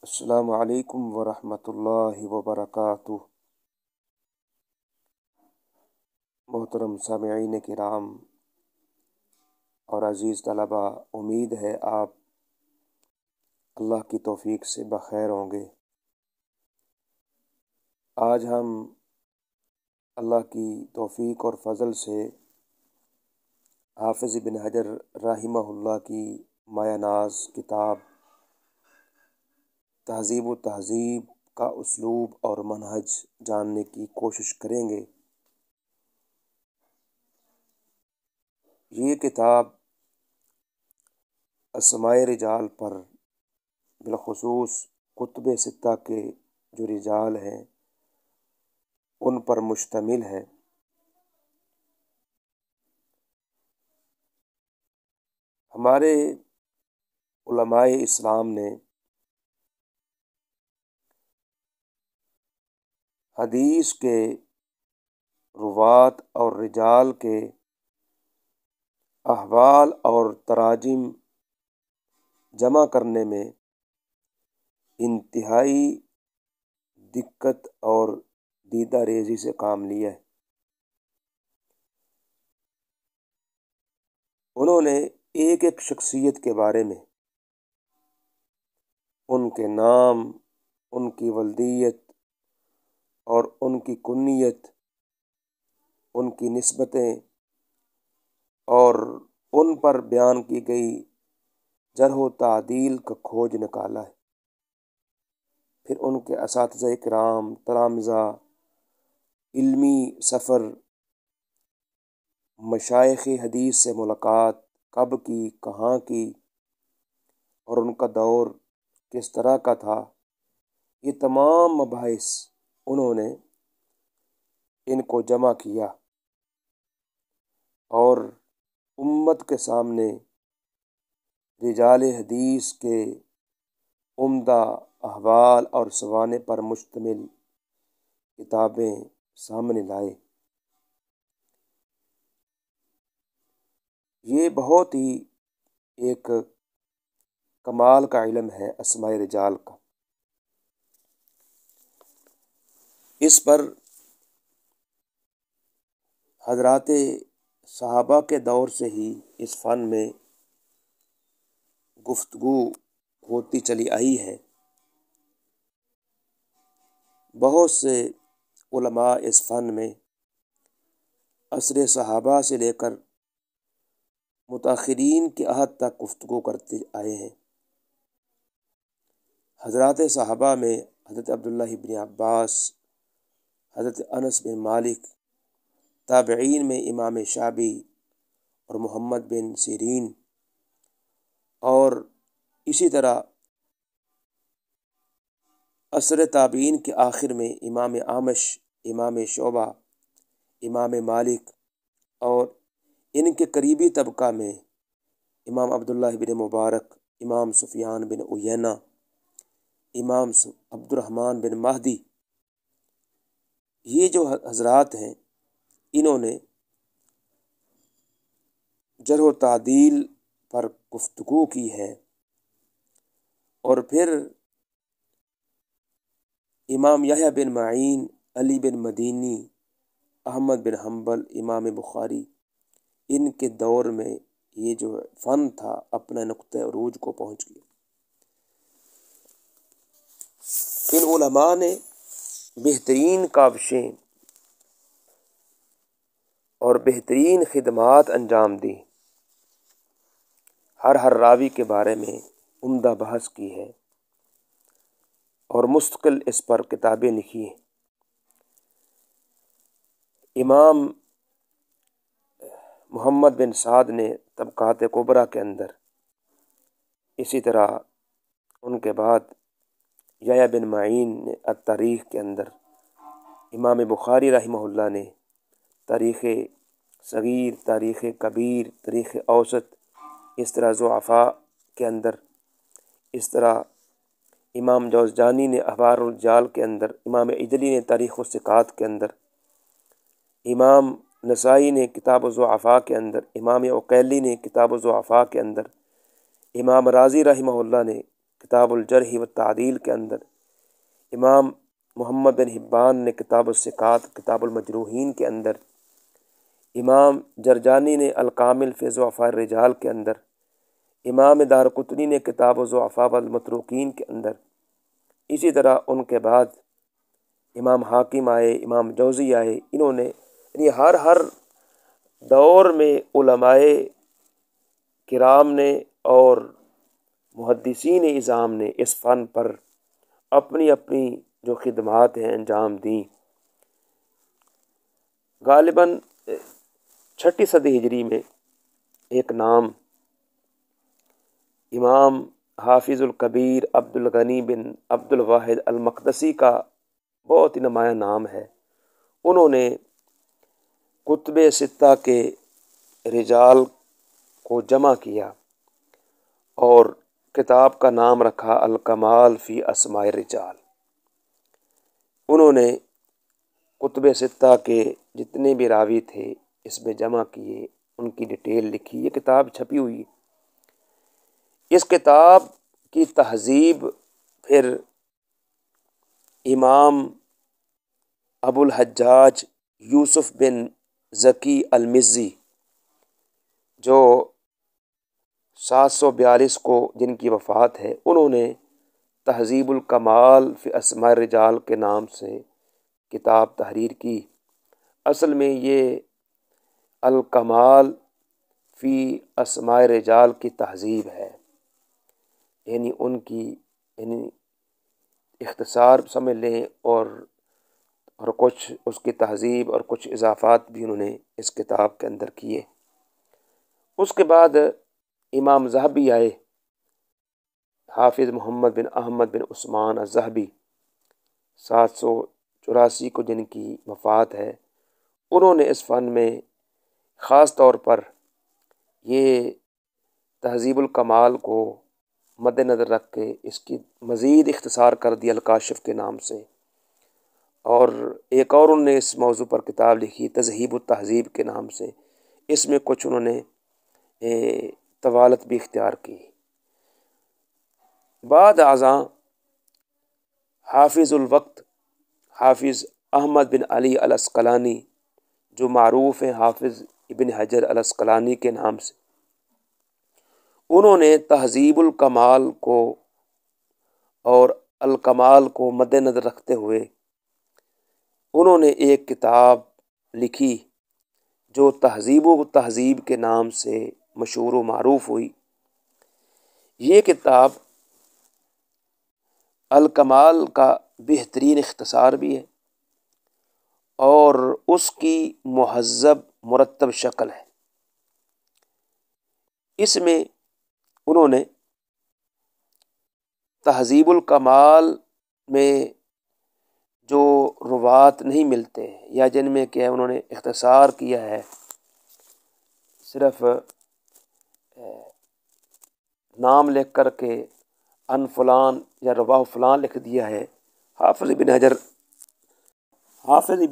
السلام علیکم ورحمۃ اللہ وبرکاتہ۔ محترم سامعین کرام اور عزیز طلبہ، امید ہے آپ اللہ کی توفیق سے بخیر ہوں گے۔ آج ہم اللہ کی توفیق اور فضل سے حافظ بن حجر رحمہ اللہ کی مایہ ناز کتاب تہذیب و تہذیب کا اسلوب اور منہج جاننے کی کوشش کریں گے۔ یہ کتاب اسماء رجال پر، بالخصوص کتب ستہ کے جو رجال ہیں ان پر مشتمل ہے۔ ہمارے علماء اسلام نے حدیث کے روات اور رجال کے احوال اور تراجم جمع کرنے میں انتہائی دقت اور دیدہ ریزی سے کام لیا ہے۔ انہوں نے ایک ایک شخصیت کے بارے میں، ان کے نام، ان کی ولدیت اور ان کی کنیت، ان کی نسبتیں اور ان پر بیان کی گئی جرح و تعدیل کا کھوج نکالا ہے۔ پھر ان کے اساتذہ کرام، تلامذہ، علمی سفر، مشائخ حدیث سے ملاقات کب کی، کہاں کی اور ان کا دور کس طرح کا تھا، یہ تمام مباحث انہوں نے ان کو جمع کیا اور امت کے سامنے رجال حدیث کے عمدہ احوال اور سوانح پر مشتمل کتابیں سامنے لائے۔ یہ بہت ہی ایک کمال کا علم ہے اسماء رجال کا۔ اس پر حضرات صحابہ کے دور سے ہی اس فن میں گفتگو ہوتی چلی آئی ہے۔ بہت سے علماء اس فن میں عصر صحابہ سے لے کر متاخرین کے عہد تک گفتگو کرتے آئے ہیں۔ حضرات صحابہ میں حضرت عبداللہ بن عباس، حضرت انس بن مالک، تابعین میں امام شعبی اور محمد بن سیرین، اور اسی طرح عصر تابعین کے آخر میں امام اعمش، امام شعبہ، امام مالک، اور ان کے قریبی طبقہ میں امام عبداللہ بن مبارک، امام سفیان بن عیینہ، امام عبد الرحمن بن مہدی۔ یہ جو حضرات ہیں انہوں نے جرح و تعدیل پر گفتگو کی ہے، اور پھر امام یحییٰ بن معین، علی بن مدینی، احمد بن حنبل، امام بخاری، ان کے دور میں یہ جو فن تھا اپنا نقطۂ عروج کو پہنچ گیا۔ ان علماء نے بہترین کاوشیں اور بہترین خدمات انجام دی، ہر راوی کے بارے میں عمدہ بحث کی ہے اور مستقل اس پر کتابیں لکھی ہیں۔ امام محمد بن سعد نے طبقات کبریٰ کے اندر، اسی طرح ان کے بعد یحییٰ بن معین نے التاریخ کے اندر، امام بخاری رحمہ اللہ نے تاریخ صغیر، تاریخ کبیر، تاریخ اوسط، اس طرح ضعفاء کے اندر، اس طرح امام جوزجانی نے اخبار الرجال کے اندر، امام اجلی نے تاریخ الثقات کے اندر، امام نسائی نے کتاب الضعفاء کے اندر، امام عقیلی نے کتاب الضعفاء کے اندر، امام رازی رحمہ اللہ نے کتاب الجرح و تعدیل کے اندر، امام محمد بن حبان نے کتاب الثقات کتاب المجروحین کے اندر، امام جرجانی نے الکامل فی ضعفاء الرجال کے اندر، امام دارقطنی نے کتاب الضعفاء والمتروکین کے اندر، اسی طرح ان کے بعد امام حاکم آئے، امام جوزی آئے، انہوں نے یعنی ہر دور میں علماء کرام نے اور محدثین اعظام نے اس فن پر اپنی اپنی جو خدمات ہیں انجام دیں۔ غالباً 6 صدی ہجری میں ایک نام امام حافظ الکبیر عبد الغنی بن عبد الواحد المقدسی کا بہت ہی نمایاں نام ہے۔ انہوں نے کتب ستہ کے رجال کو جمع کیا اور کتاب کا نام رکھا الکمال فی اسماء الرجال۔ انہوں نے کتب ستہ کے جتنے بھی راوی تھے اس میں جمع کیے، ان کی ڈیٹیل لکھی، یہ کتاب چھپی ہوئی۔ اس کتاب کی تہذیب پھر امام ابو الحجاج یوسف بن زکی المزی، جو 742 کو جن کی وفات ہے، انہوں نے تہذیب الکمال فی اسماء الرجال کے نام سے کتاب تحریر کی۔ اصل میں یہ الکمال فی اسماء الرجال کی تہذیب ہے، یعنی ان کی اختصار سمجھ لیں، اور کچھ اس کی تہذیب اور کچھ اضافات بھی انہوں نے اس کتاب کے اندر کیے۔ اس کے بعد امام ذہبی آئے، حافظ محمد بن احمد بن عثمان الذہبی، 784 کو جن کی وفات ہے۔ انہوں نے اس فن میں خاص طور پر یہ تہذیب الکمال کو مد نظر رکھ کے اس کی مزید اختصار کر دیا الکاشف کے نام سے، اور ایک اور انہوں نے اس موضوع پر کتاب لکھی تذہیب التہذیب کے نام سے۔ اس میں کچھ انہوں نے طوالت بھی اختیار کی۔ بعد ازاں حافظ الوقت حافظ احمد بن علی العسقلانی، جو معروف ہیں حافظ ابن حجر العسقلانی کے نام سے، انہوں نے تہذیب الکمال کو اور الکمال کو مد نظر رکھتے ہوئے انہوں نے ایک کتاب لکھی جو تہذیب و تہذیب کے نام سے مشہور و معروف ہوئی۔ یہ کتاب الکمال کا بہترین اختصار بھی ہے اور اس کی مہذب مرتب شکل ہے۔ اس میں انہوں نے تہذیب الکمال میں جو روات نہیں ملتے یا جن میں کہ انہوں نے اختصار کیا ہے، صرف نام لکھ کر کے ان فلان یا رواہ فلان لکھ دیا ہے، حافظ ابن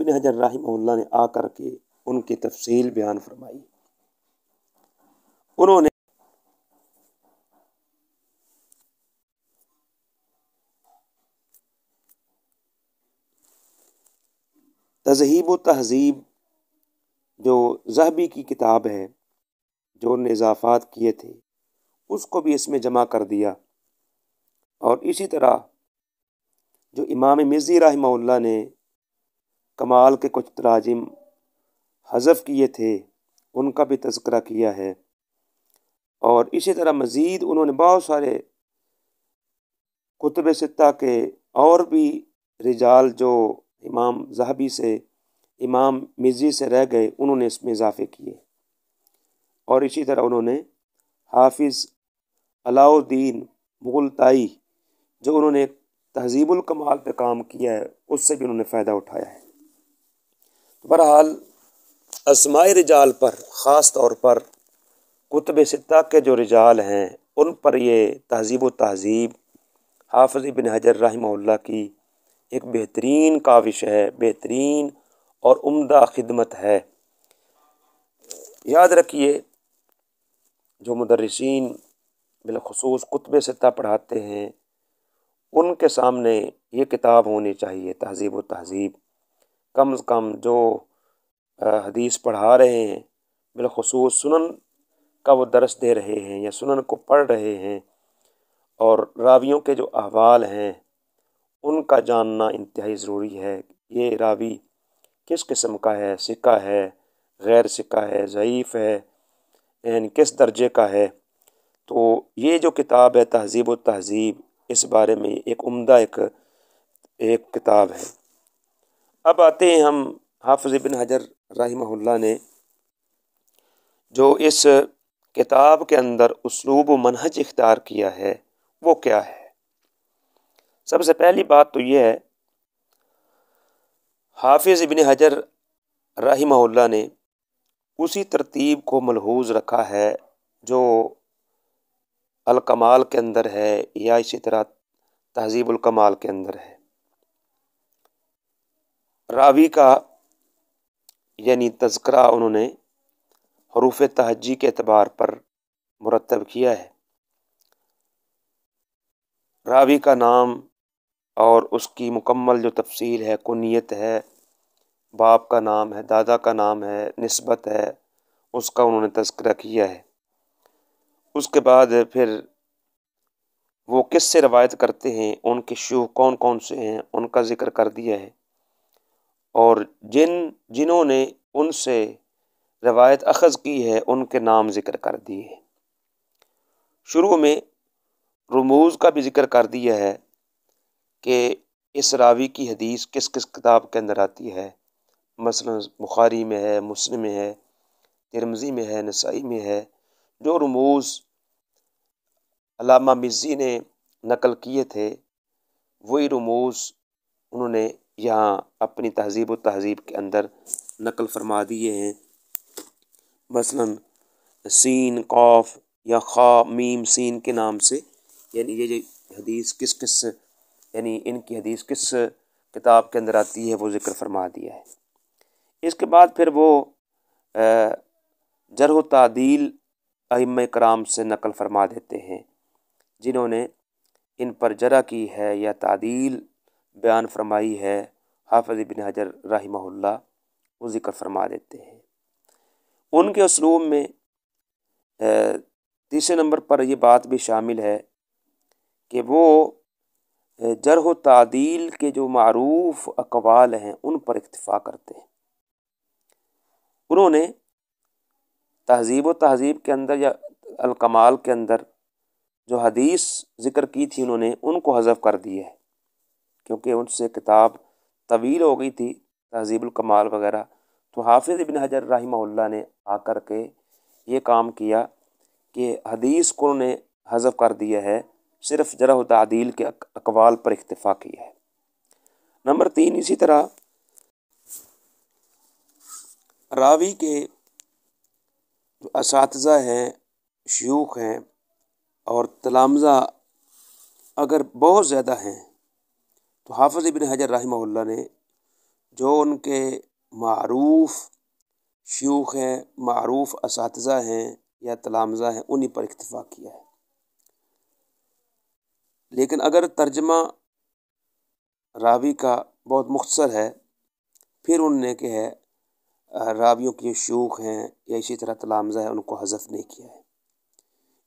حجر رحمہ اللہ نے آ کر کے ان کی تفصیل بیان فرمائی۔ انہوں نے تذہیب و تہذیب جو ذہبی کی کتاب ہے، جو انہوں نے اضافات کیے تھے، اس کو بھی اس میں جمع کر دیا، اور اسی طرح جو امام مزی رحمہ اللہ نے کمال کے کچھ تراجم حذف کیے تھے ان کا بھی تذکرہ کیا ہے، اور اسی طرح مزید انہوں نے بہت سارے کتب ستہ کے اور بھی رجال جو امام ذہبی سے امام مزی سے رہ گئے انہوں نے اس میں اضافے کیے، اور اسی طرح انہوں نے حافظ علاء الدین مغلطائی جو انہوں نے تہذیب الکمال پہ کام کیا ہے اس سے بھی انہوں نے فائدہ اٹھایا ہے۔ بہرحال اسماء رجال پر خاص طور پر کتب ستہ کے جو رجال ہیں ان پر یہ تہذیب و تہذیب حافظ ابن حجر رحمہ اللہ کی ایک بہترین کاوش ہے، بہترین اور عمدہ خدمت ہے۔ یاد رکھیے جو مدرسین بالخصوص کتب ستہ پڑھاتے ہیں ان کے سامنے یہ کتاب ہونی چاہیے تہذیب و تہذیب، کم از کم جو حدیث پڑھا رہے ہیں، بالخصوص سنن کا وہ درس دے رہے ہیں یا سنن کو پڑھ رہے ہیں، اور راویوں کے جو احوال ہیں ان کا جاننا انتہائی ضروری ہے۔ یہ راوی کس قسم کا ہے، ثقہ ہے، غیر ثقہ ہے، ضعیف ہے، یعنی کس درجے کا ہے۔ تو یہ جو کتاب ہے تہذیب و تہذیب، اس بارے میں ایک عمدہ ایک کتاب ہے۔ اب آتے ہیں ہم حافظ ابن حجر رحمہ اللہ نے جو اس کتاب کے اندر اسلوب و منہج اختیار کیا ہے وہ کیا ہے۔ سب سے پہلی بات تو یہ ہے، حافظ ابن حجر رحمہ اللہ نے اسی ترتیب کو ملحوظ رکھا ہے جو الکمال کے اندر ہے یا اسی طرح تہذیب الکمال کے اندر ہے۔ راوی کا یعنی تذکرہ انہوں نے حروف تہجی کے اعتبار پر مرتب کیا ہے۔ راوی کا نام اور اس کی مکمل جو تفصیل ہے، کنیت ہے، باپ کا نام ہے، دادا کا نام ہے، نسبت ہے، اس کا انہوں نے تذکرہ کیا ہے۔ اس کے بعد پھر وہ کس سے روایت کرتے ہیں، ان کے شیوخ کون کون سے ہیں، ان کا ذکر کر دیا ہے، اور جنہوں نے ان سے روایت اخذ کی ہے ان کے نام ذکر کر دیے ہیں۔ شروع میں رموز کا بھی ذکر کر دیا ہے کہ اس راوی کی حدیث کس کس کتاب کے اندر آتی ہے، مثلا بخاری میں ہے، مسلم میں ہے، ترمذی میں ہے، نسائی میں ہے۔ جو رموز علامہ مزی نے نقل کیے تھے وہی رموز انہوں نے یہاں اپنی تہذیب و تہذیب کے اندر نقل فرما دیے ہیں۔ مثلا سین قاف یا خا میم سین کے نام سے، یعنی یہ جو حدیث یعنی ان کی حدیث کس کتاب کے اندر آتی ہے وہ ذکر فرما دیا ہے۔ اس کے بعد پھر وہ جرح و تعدیل ائمہ کرام سے نقل فرما دیتے ہیں، جنہوں نے ان پر جرح کی ہے یا تعدیل بیان فرمائی ہے، حافظ ابن حجر رحمہ اللہ وہ ذکر فرما دیتے ہیں۔ ان کے اسلوب میں تیسرے نمبر پر یہ بات بھی شامل ہے کہ وہ جرح و تعدیل کے جو معروف اقوال ہیں ان پر اکتفا کرتے ہیں۔ انہوں نے تہذیب و تہذیب کے اندر یا الکمال کے اندر جو حدیث ذکر کی تھی انہوں نے ان کو حذف کر دیا ہے، کیونکہ ان سے کتاب طویل ہو گئی تھی تہذیب الکمال وغیرہ۔ تو حافظ ابن حجر رحمہ اللہ نے آ کر کے یہ کام کیا کہ حدیث کو انہوں نے حذف کر دیا ہے، صرف جرح و تعدیل کے اقوال پر اکتفا کیا ہے۔ نمبر 3، اسی طرح راوی کے جو اساتذہ ہیں، شیوخ ہیں اور تلامذہ اگر بہت زیادہ ہیں تو حافظ ابن حجر رحمہ اللہ نے جو ان کے معروف شیوخ ہیں، معروف اساتذہ ہیں یا تلامذہ ہیں، انہی پر اکتفا کیا ہے۔ لیکن اگر ترجمہ راوی کا بہت مختصر ہے، پھر انہوں نے کہ ہے راویوں کے شیوخ ہیں یا اسی طرح تلامذہ ہیں ان کو حذف نہیں کیا ہے۔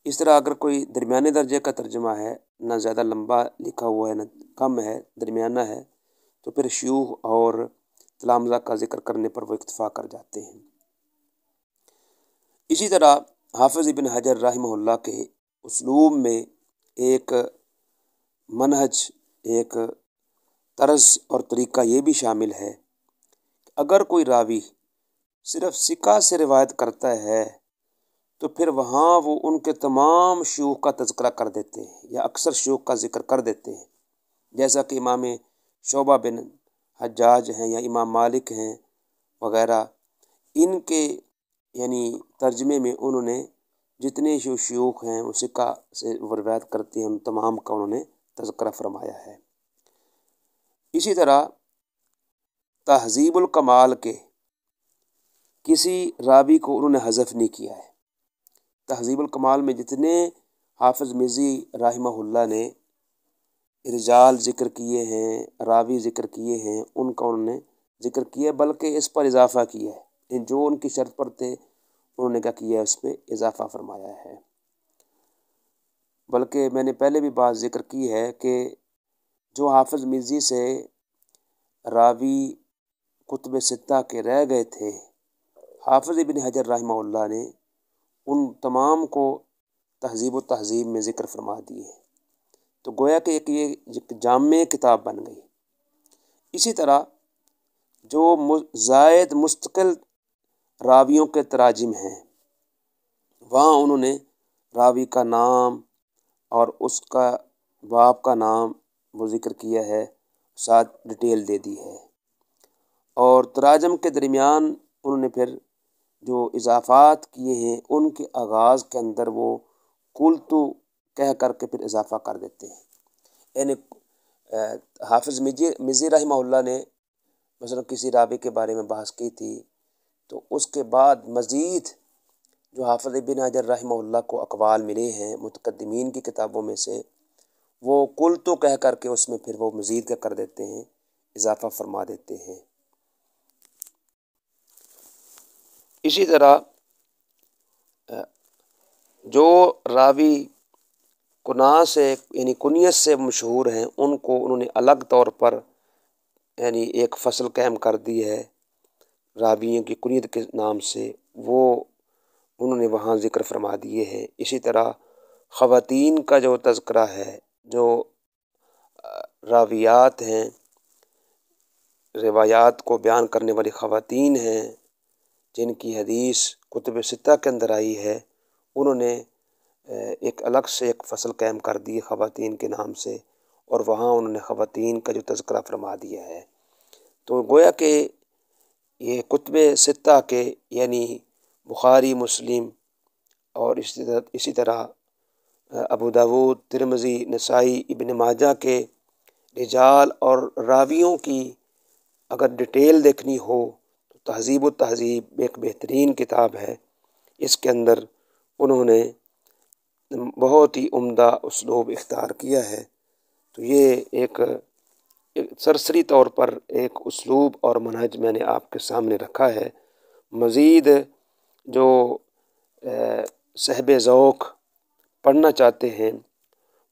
اس طرح اگر کوئی درمیانے درجے کا ترجمہ ہے، نہ زیادہ لمبا لکھا ہوا ہے نہ کم ہے، درمیانہ ہے، تو پھر شیوخ اور تلامذہ کا ذکر کرنے پر وہ اکتفا کر جاتے ہیں۔ اسی طرح حافظ ابن حجر رحمہ اللہ کے اسلوب میں ایک منہج، ایک طرز اور طریقہ یہ بھی شامل ہے کہ اگر کوئی راوی صرف ثقہ سے روایت کرتا ہے تو پھر وہاں وہ ان کے تمام شیوخ کا تذکرہ کر دیتے ہیں یا اکثر شیوخ کا ذکر کر دیتے ہیں، جیسا کہ امام شعبہ بن حجاج ہیں یا امام مالک ہیں وغیرہ۔ ان کے یعنی ترجمے میں انہوں نے جتنے شیوخ ہیں وہ ثقہ سے روایت کرتے ہیں ان تمام کا انہوں نے تذکرہ فرمایا ہے۔ اسی طرح تہذیب الکمال کے کسی راوی کو انہوں نے حذف نہیں کیا ہے۔ تہذیب الکمال میں جتنے حافظ مزی رحمہ اللہ نے رجال ذکر کیے ہیں، راوی ذکر کیے ہیں، ان کا انہوں نے ذکر کیا، بلکہ اس پر اضافہ کیا ہے، جو ان کی شرط پر تھے انہوں نے کیا کیا ہے، اس پہ اضافہ فرمایا ہے۔ بلکہ میں نے پہلے بھی بات ذکر کی ہے کہ جو حافظ مزی سے راوی کتب ستہ کے رہ گئے تھے، حافظ ابن حجر رحمہ اللہ نے ان تمام کو تہذیب و تہذیب میں ذکر فرما دیے ہیں، تو گویا کہ یہ جامع کتاب بن گئی۔ اسی طرح جو زائد مستقل راویوں کے تراجم ہیں، وہاں انہوں نے راوی کا نام اور اس کا باپ کا نام وہ ذکر کیا ہے، ساتھ ڈیٹیل دے دی ہے، اور تراجم کے درمیان انہوں نے پھر جو اضافات کیے ہیں ان کے آغاز کے اندر وہ قلتو کہہ کر کے پھر اضافہ کر دیتے ہیں۔ یعنی حافظ مزی رحمہ اللہ نے مثلا کسی راوی کے بارے میں بحث کی تھی، تو اس کے بعد مزید جو حافظ ابن حجر رحمہ اللہ کو اقوال ملے ہیں متقدمین کی کتابوں میں سے، وہ قلتو کہہ کر کے اس میں پھر وہ مزید کیا کر دیتے ہیں، اضافہ فرما دیتے ہیں۔ اسی طرح جو راوی کناں سے یعنی کنیت سے مشہور ہیں، ان کو انہوں نے الگ طور پر یعنی ایک فصل قائم کر دی ہے راویوں کی کنیت کے نام سے، وہ انہوں نے وہاں ذکر فرما دیے ہیں۔ اسی طرح خواتین کا جو تذکرہ ہے، جو راویات ہیں، روایات کو بیان کرنے والی خواتین ہیں جن کی حدیث کتب ستہ کے اندر آئی ہے، انہوں نے ایک الگ سے ایک فصل قائم کر دی خواتین کے نام سے، اور وہاں انہوں نے خواتین کا جو تذکرہ فرما دیا ہے۔ تو گویا کہ یہ کتب ستہ کے یعنی بخاری، مسلم اور اسی طرح ابو داود، ترمذی، نسائی، ابن ماجہ کے رجال اور راویوں کی اگر ڈیٹیل دیکھنی ہو تو تہذیب و تہذیب ایک بہترین کتاب ہے۔ اس کے اندر انہوں نے بہت ہی عمدہ اسلوب اختیار کیا ہے۔ تو یہ ایک سرسری طور پر ایک اسلوب اور منہج میں نے آپ کے سامنے رکھا ہے۔ مزید جو صاحب ذوق پڑھنا چاہتے ہیں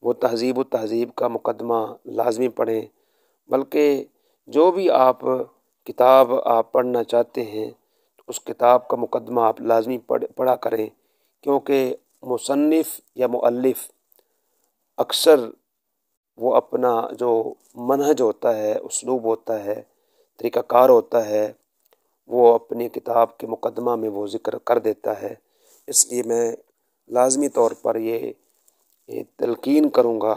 وہ تہذیب و تہذیب کا مقدمہ لازمی پڑھیں، بلکہ جو بھی آپ کتاب آپ پڑھنا چاہتے ہیں اس کتاب کا مقدمہ آپ لازمی پڑھا کریں، کیونکہ مصنف یا مؤلف اکثر وہ اپنا جو منہج ہوتا ہے، اسلوب ہوتا ہے، طریقہ کار ہوتا ہے، وہ اپنی کتاب کے مقدمہ میں وہ ذکر کر دیتا ہے۔ اس لیے میں لازمی طور پر یہ تلقین کروں گا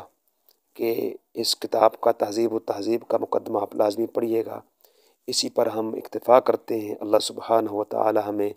کہ اس کتاب کا تہذیب و تہذیب کا مقدمہ آپ لازمی پڑھیے گا۔ اسی پر ہم اکتفا کرتے ہیں۔ اللہ سبحانہ و تعالی ہمیں